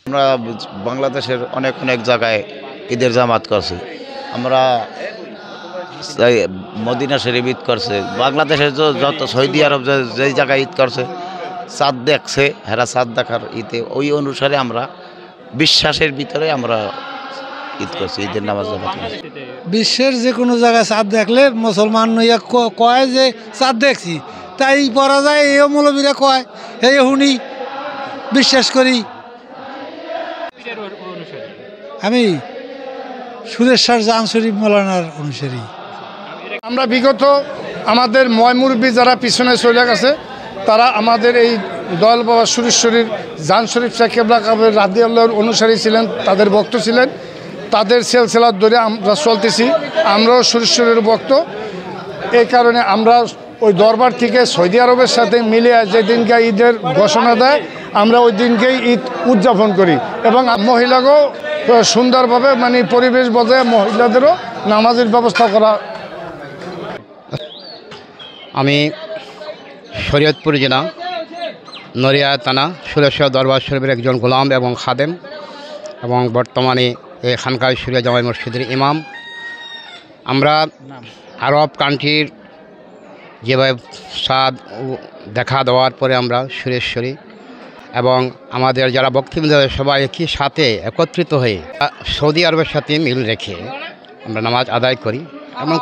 আমরা বাংলাদেশের অনেক অনেক জায়গায় ঈদের জামাত করছি। আমরা মদিনা শরীফ ঈদ করছে, বাংলাদেশের যত সৌদি আরব যেই জায়গায় ঈদ করছে চাঁদ দেখছে, হেরা চাঁদ দেখার ঈদে ওই অনুসারে আমরা বিশ্বাসের ভিতরে আমরা ঈদ করছি, ঈদের নামাজ জামাত। বিশ্বের যে কোনো জায়গায় চাঁদ দেখলে মুসলমান নইয়া কয় যে চাঁদ দেখছি, তাই পড়া যায়। এই মৌলবীরা কয়, এই শুনি বিশ্বাস করি। আমি সুরেশ্বর জান শরীফ মৌলানার অনুসারী। আমরা বিগত আমাদের ময়মুরবি যারা পিছনে চলে গেছে তারা আমাদের এই দয়াল বাবা সুরেশ্বরীর জান শরীফ শাহ কেবলা কাবের রাদিয়াল্লাহর অনুসারী ছিলেন, তাদের ভক্ত ছিলেন। তাদের সিলসিলার ধরে আমরা চলতেছি, আমরাও সুরেশ্বরীর ভক্ত। এই কারণে আমরা ওই দরবার থেকে সৌদি আরবের সাথে মিলিয়ে যেদিনকে ঈদের ঘোষণা দেয় আমরা ওই দিনকেই ঈদ উদযাপন করি এবং মহিলাকেও সুন্দরভাবে মানে পরিবেশ বজায় মহিলাদেরও নামাজের ব্যবস্থা করা। আমি শরীয়তপুর জেলা নড়িয়া থানা সুরেশ্বর দরবার শরীফের একজন গোলাম এবং খাদেম এবং বর্তমানে এই খানকাহ শরিয়া জামাই মসজিদের ইমাম। আমরা আরব কান্ট্রির যেভাবে সাদ দেখা দেওয়ার পরে আমরা সুরেশ্বরী এবং আমাদের যারা বক্তৃবৃন্দ সবাই একই সাথে একত্রিত হয়ে সৌদি আরবের সাথে মিল রেখে আমরা নামাজ আদায় করি এবং